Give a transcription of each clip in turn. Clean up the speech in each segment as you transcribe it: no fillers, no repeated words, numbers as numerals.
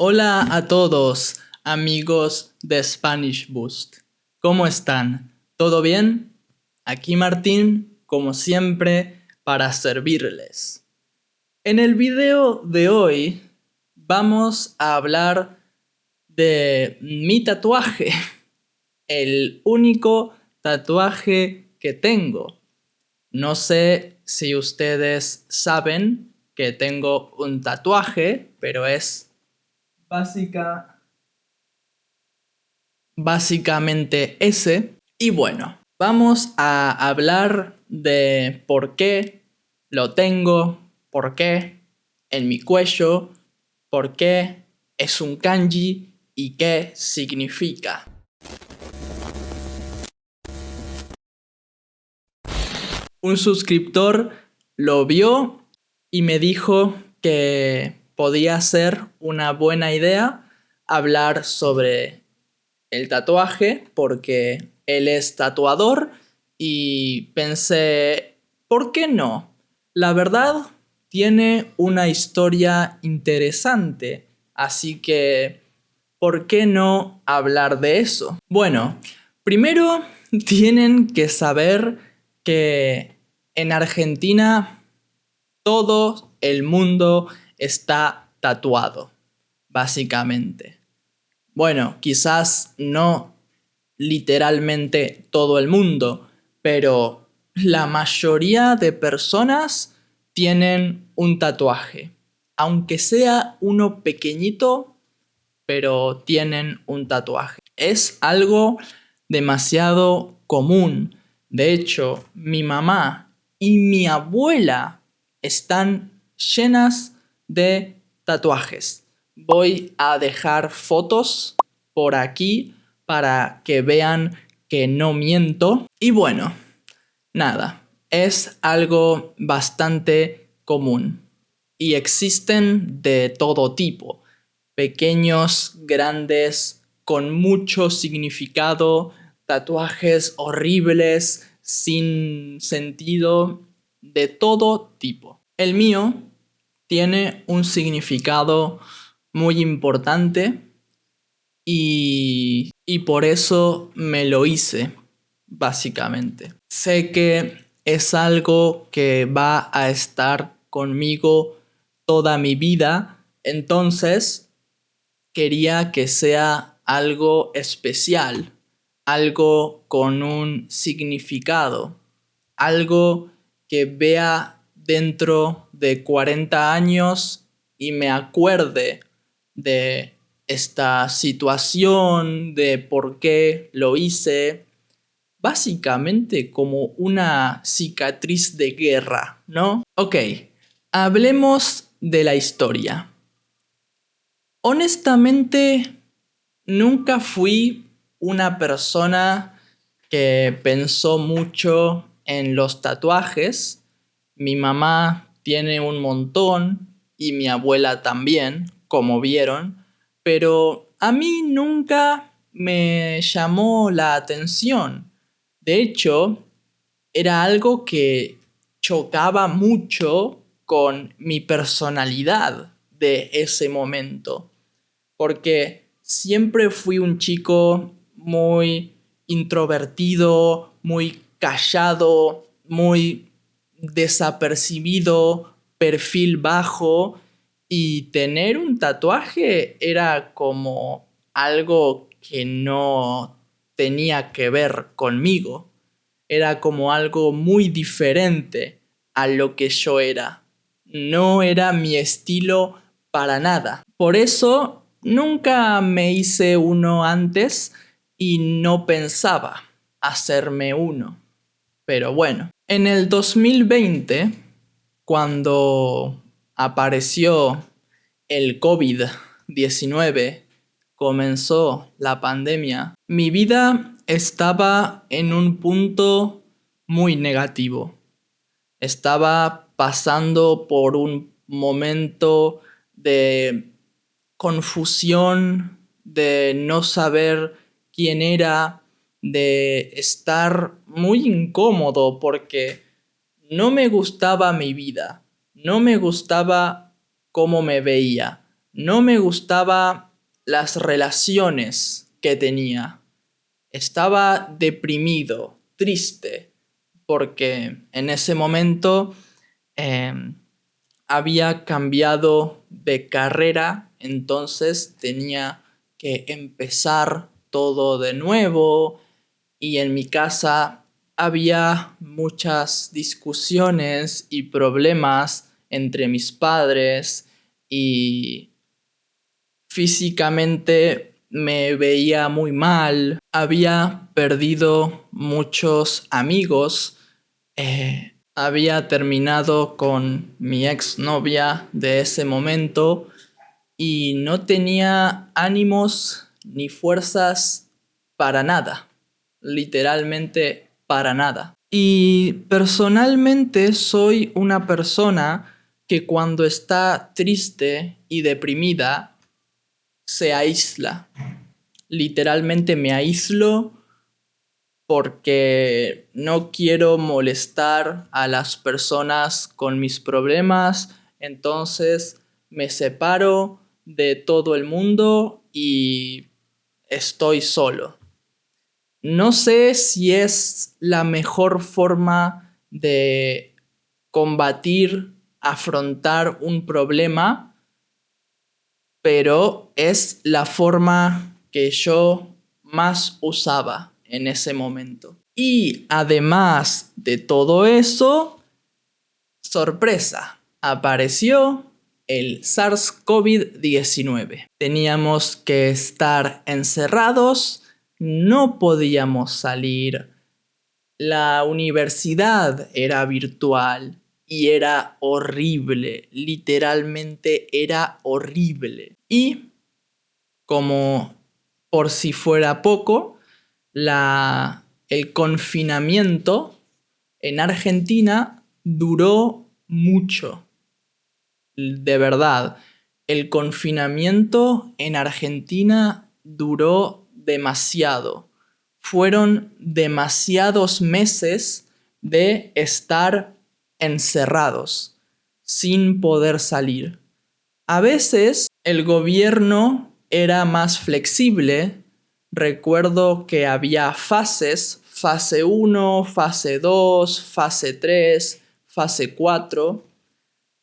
Hola a todos, amigos de Spanish Boost. ¿Cómo están? ¿Todo bien? Aquí Martín, como siempre, para servirles. En el video de hoy vamos a hablar de mi tatuaje, el único tatuaje que tengo. No sé si ustedes saben que tengo un tatuaje, pero es básicamente ese. Y bueno, vamos a hablar de por qué lo tengo, por qué en mi cuello, por qué es un kanji y qué significa. Un suscriptor lo vio y me dijo que podía ser una buena idea hablar sobre el tatuaje porque él es tatuador y pensé, ¿por qué no? La verdad, tiene una historia interesante, así que, ¿por qué no hablar de eso? Bueno, primero tienen que saber que en Argentina todo el mundo está tatuado, básicamente. Bueno, quizás no literalmente todo el mundo, pero la mayoría de personas tienen un tatuaje. Aunque sea uno pequeñito, pero tienen un tatuaje. Es algo demasiado común. De hecho, mi mamá y mi abuela están llenas de tatuajes. Voy a dejar fotos por aquí para que vean que no miento. Y bueno, nada, es algo bastante común. Y existen de todo tipo. Pequeños, grandes, con mucho significado, tatuajes horribles, sin sentido, de todo tipo. El mío tiene un significado muy importante y por eso me lo hice, básicamente. Sé que es algo que va a estar conmigo toda mi vida, entonces quería que sea algo especial, algo con un significado, algo que vea dentro de 40 años y me acuerde de esta situación, de por qué lo hice, básicamente como una cicatriz de guerra, ¿no? Ok, hablemos de la historia. Honestamente, nunca fui una persona que pensó mucho en los tatuajes. Mi mamá tiene un montón y mi abuela también, como vieron, pero a mí nunca me llamó la atención. De hecho, era algo que chocaba mucho con mi personalidad de ese momento porque siempre fui un chico muy introvertido, muy callado, muy desapercibido, perfil bajo, y tener un tatuaje era como algo que no tenía que ver conmigo. Era como algo muy diferente a lo que yo era. No era mi estilo para nada. Por eso nunca me hice uno antes y no pensaba hacerme uno. Pero bueno, en el 2020, cuando apareció el COVID-19, comenzó la pandemia, mi vida estaba en un punto muy negativo. Estaba pasando por un momento de confusión, de no saber quién era, de estar muy incómodo porque no me gustaba mi vida, no me gustaba cómo me veía, No me gustaban las relaciones que tenía. Estaba deprimido, triste, porque en ese momento eh, había cambiado de carrera, entonces tenía que empezar todo de nuevo y en mi casa había muchas discusiones y problemas entre mis padres y físicamente me veía muy mal, había perdido muchos amigos, había terminado con mi exnovia de ese momento y no tenía ánimos ni fuerzas para nada, literalmente para nada. Y personalmente soy una persona que cuando está triste y deprimida se aísla. Literalmente me aíslo porque no quiero molestar a las personas con mis problemas, entonces me separo de todo el mundo y estoy solo. No sé si es la mejor forma de combatir, afrontar un problema, pero es la forma que yo más usaba en ese momento. Y además de todo eso, sorpresa, apareció el SARS-CoV-19. Teníamos que estar encerrados, no podíamos salir, la universidad era virtual y era horrible, literalmente era horrible. Y como por si fuera poco, el confinamiento en Argentina duró mucho. De verdad, el confinamiento en Argentina duró demasiado. Fueron demasiados meses de estar encerrados, sin poder salir. A veces el gobierno era más flexible. Recuerdo que había fases, fase 1, fase 2, fase 3, fase 4.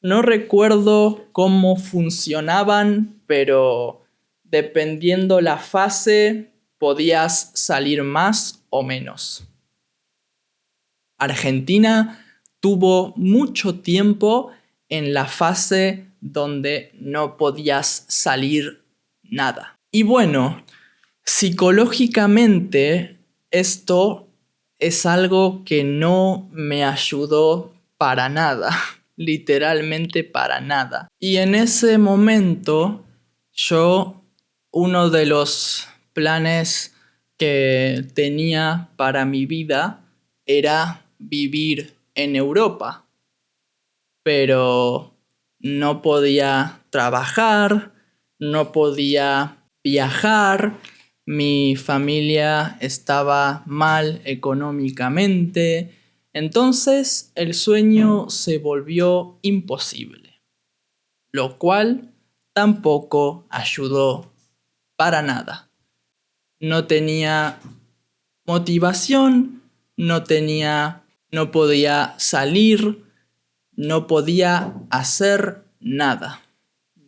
No recuerdo cómo funcionaban, pero dependiendo la fase podías salir más o menos. Argentina tuvo mucho tiempo en la fase donde no podías salir nada. Y bueno, psicológicamente esto es algo que no me ayudó para nada, literalmente para nada. Y en ese momento uno de los planes que tenía para mi vida era vivir en Europa, pero no podía trabajar, no podía viajar, mi familia estaba mal económicamente, entonces el sueño se volvió imposible, lo cual tampoco ayudó para nada. No tenía motivación, no podía salir, no podía hacer nada,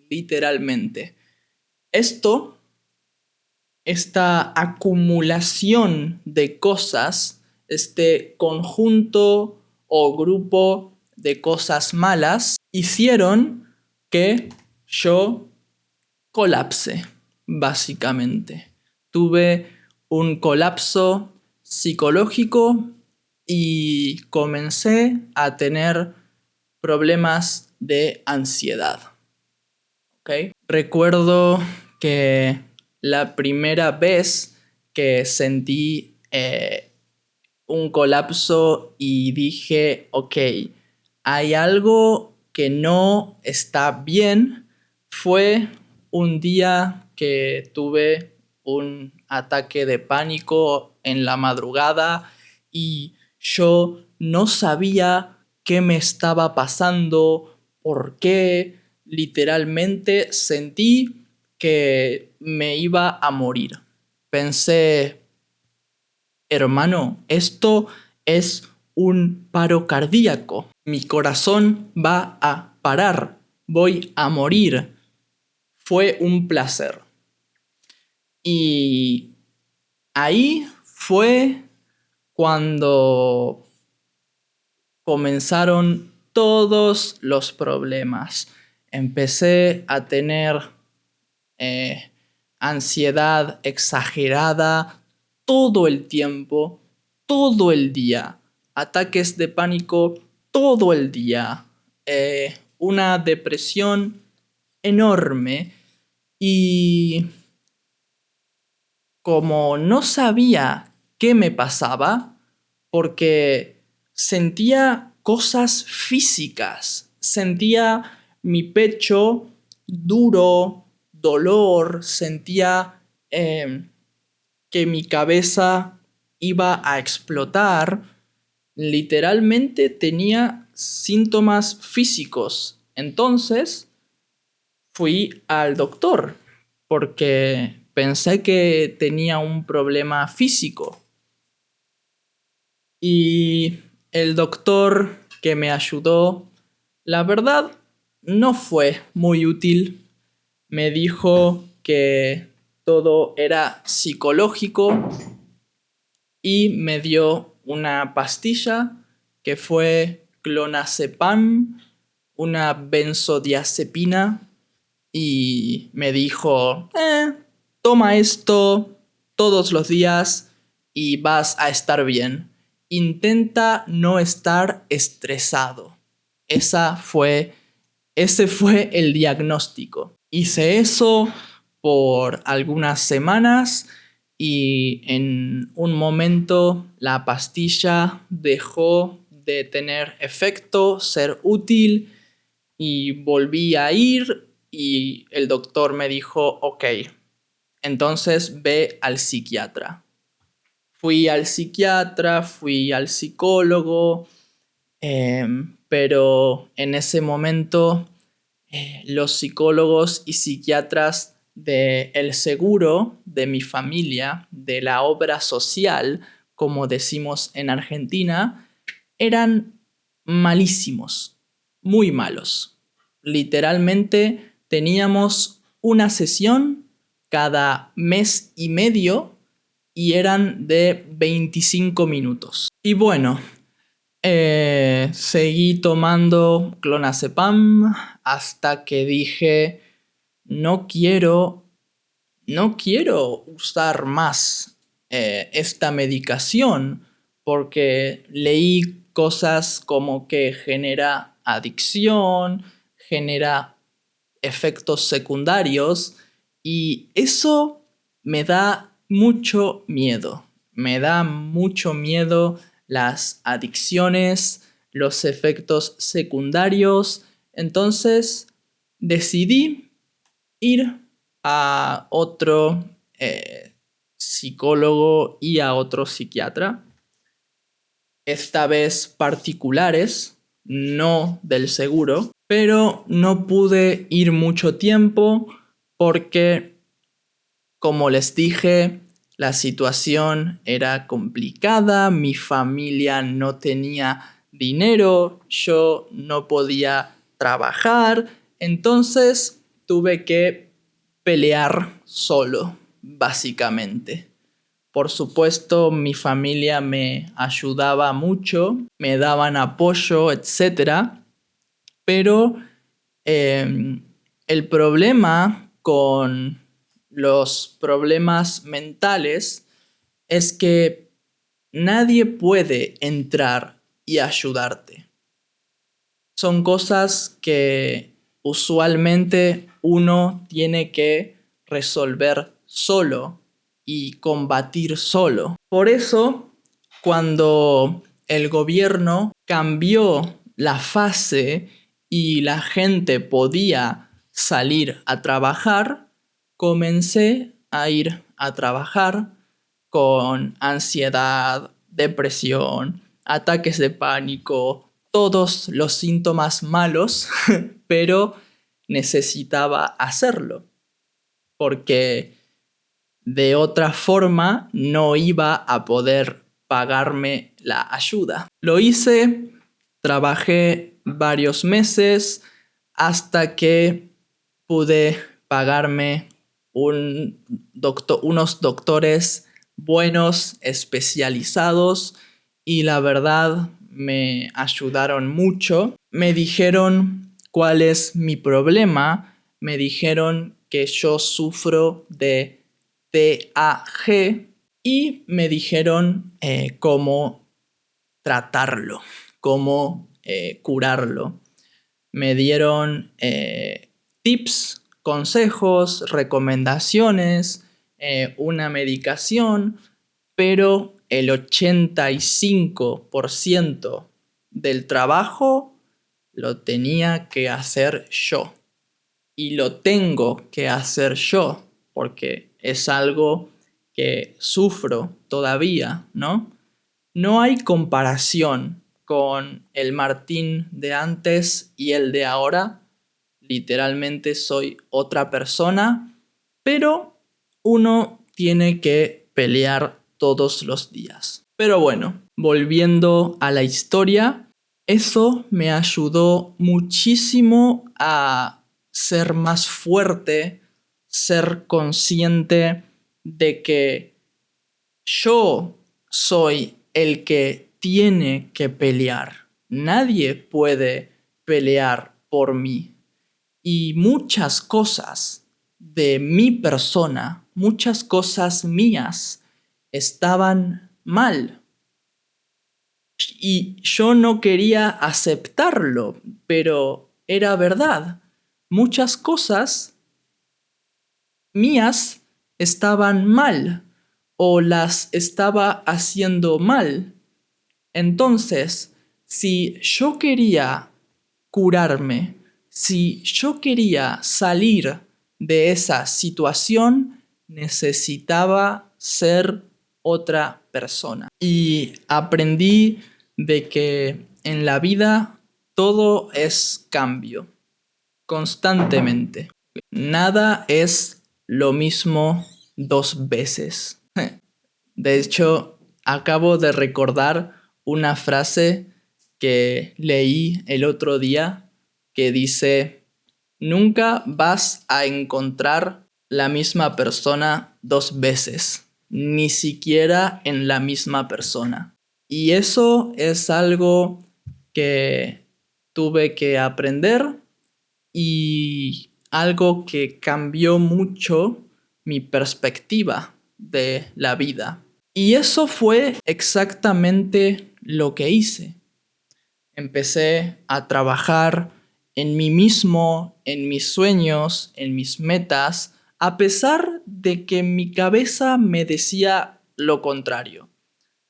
literalmente. Esta acumulación de cosas, este conjunto o grupo de cosas malas, hicieron que yo colapse, básicamente. Tuve un colapso psicológico y comencé a tener problemas de ansiedad. ¿Okay? Recuerdo que la primera vez que sentí un colapso y dije, ok, hay algo que no está bien, fue un día que tuve un ataque de pánico en la madrugada y yo no sabía qué me estaba pasando, por qué. literalmente sentí que me iba a morir. Pensé, hermano, esto es un paro cardíaco. Mi corazón va a parar. Voy a morir. Fue un placer. Y ahí fue cuando comenzaron todos los problemas. Empecé a tener ansiedad exagerada todo el tiempo, todo el día. Ataques de pánico todo el día. Una depresión enorme. Y como no sabía qué me pasaba, porque sentía cosas físicas, sentía mi pecho duro, dolor, sentía que mi cabeza iba a explotar, literalmente tenía síntomas físicos. Entonces fui al doctor porque pensé que tenía un problema físico. Y el doctor que me ayudó, la verdad, no fue muy útil. Me dijo que todo era psicológico y me dio una pastilla que fue clonazepam, una benzodiazepina, y me dijo, toma esto todos los días y vas a estar bien. Intenta no estar estresado. Ese fue el diagnóstico. Hice eso por algunas semanas y en un momento la pastilla dejó de tener efecto, ser útil, y volví a ir y el doctor me dijo, ok, entonces ve al psiquiatra. Fui al psiquiatra, fui al psicólogo, pero en ese momento los psicólogos y psiquiatras del seguro de mi familia, de la obra social, como decimos en Argentina, eran malísimos, muy malos. Literalmente teníamos una sesión cada mes y medio y eran de 25 minutos. Y bueno, seguí tomando clonazepam hasta que dije, no quiero usar más esta medicación, porque leí cosas como que genera adicción, genera efectos secundarios, y eso me da mucho miedo. Me da mucho miedo las adicciones, los efectos secundarios. Entonces decidí ir a otro psicólogo y a otro psiquiatra, esta vez particulares, no del seguro, pero no pude ir mucho tiempo porque, como les dije, la situación era complicada, mi familia no tenía dinero, yo no podía trabajar, entonces tuve que pelear solo, básicamente. Por supuesto, mi familia me ayudaba mucho, me daban apoyo, etc. Pero el problema con los problemas mentales es que nadie puede entrar y ayudarte. Son cosas que usualmente uno tiene que resolver solo y combatir solo. Por eso, cuando el gobierno cambió la fase y la gente podía salir a trabajar, comencé a ir a trabajar con ansiedad, depresión, ataques de pánico, todos los síntomas malos, pero necesitaba hacerlo, porque de otra forma no iba a poder pagarme la ayuda. Lo hice, trabajé varios meses hasta que pude pagarme unos doctores buenos, especializados, y la verdad me ayudaron mucho. Me dijeron cuál es mi problema, me dijeron que yo sufro de TAG y me dijeron cómo tratarlo, cómo curarlo. Me dieron tips, consejos, recomendaciones, una medicación, pero el 85% del trabajo lo tenía que hacer yo. Y lo tengo que hacer yo, porque es algo que sufro todavía, ¿no? No hay comparación con el Martín de antes y el de ahora. Literalmente soy otra persona, pero uno tiene que pelear todos los días. Pero bueno, volviendo a la historia, eso me ayudó muchísimo a ser más fuerte, ser consciente de que yo soy el que tiene que pelear. Nadie puede pelear por mí. Y muchas cosas de mi persona, muchas cosas mías, estaban mal. Y yo no quería aceptarlo, pero era verdad. Muchas cosas mías estaban mal o las estaba haciendo mal. Entonces, si yo quería curarme, si yo quería salir de esa situación, necesitaba ser otra persona. Y aprendí de que en la vida todo es cambio, constantemente. Nada es lo mismo dos veces. De hecho, acabo de recordar una frase que leí el otro día que dice: nunca vas a encontrar la misma persona dos veces, ni siquiera en la misma persona. Y eso es algo que tuve que aprender y algo que cambió mucho mi perspectiva de la vida. Y eso fue exactamente lo que hice. Empecé a trabajar en mí mismo, en mis sueños, en mis metas, a pesar de que mi cabeza me decía lo contrario.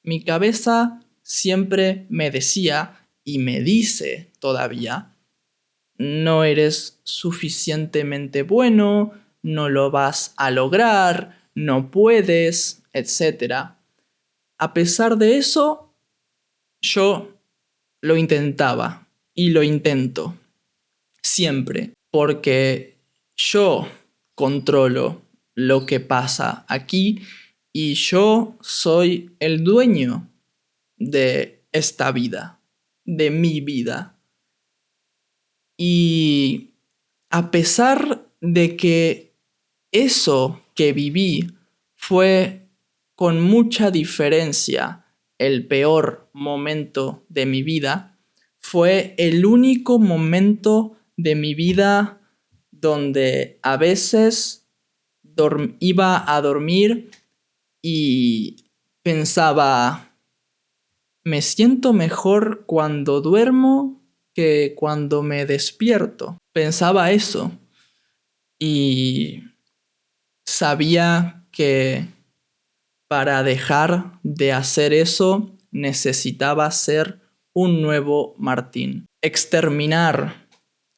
Mi cabeza siempre me decía, y me dice todavía: no eres suficientemente bueno, no lo vas a lograr, no puedes, etc. A pesar de eso, yo lo intentaba y lo intento siempre, porque yo controlo lo que pasa aquí y yo soy el dueño de esta vida, de mi vida. Y a pesar de que eso que viví fue con mucha diferencia el peor momento de mi vida, fue el único momento de mi vida donde a veces iba a dormir y pensaba: me siento mejor cuando duermo que cuando me despierto. Pensaba eso y sabía que para dejar de hacer eso necesitaba ser un nuevo Martín. Exterminar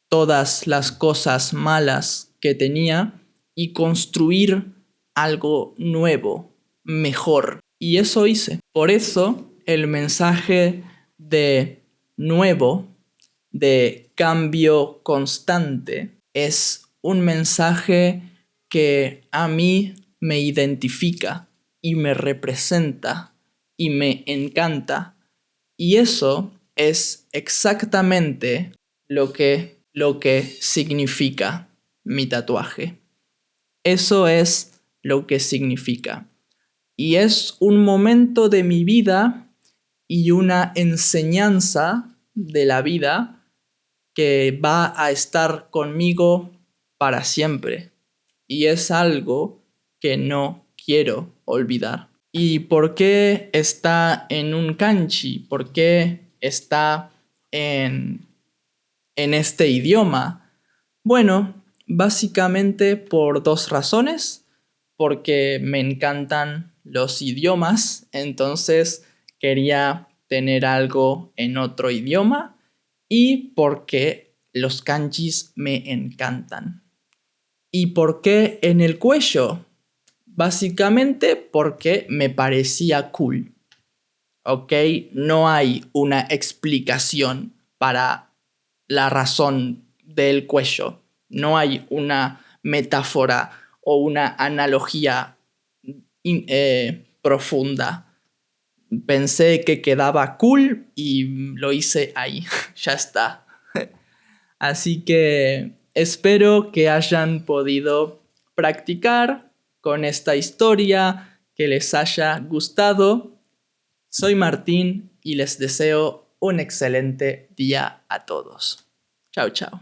todas las cosas malas que tenía y construir algo nuevo, mejor. Y eso hice. Por eso el mensaje de nuevo, de cambio constante, es un mensaje que a mí me identifica y me representa y me encanta. Y eso es exactamente lo que significa mi tatuaje. Eso es lo que significa. Y es un momento de mi vida y una enseñanza de la vida que va a estar conmigo para siempre. Y es algo que no quiero olvidar. ¿Y por qué está en un kanji? ¿Por qué está en este idioma? Bueno, básicamente por dos razones. Porque me encantan los idiomas, entonces quería tener algo en otro idioma y porque los kanjis me encantan. ¿Y por qué en el cuello? Básicamente porque me parecía cool. ¿Ok? No hay una explicación para la razón del cuello. No hay una metáfora o una analogía profunda. Pensé que quedaba cool y lo hice ahí. Ya está. Así que espero que hayan podido practicar con esta historia, que les haya gustado. Soy Martín y les deseo un excelente día a todos. Chao, chao.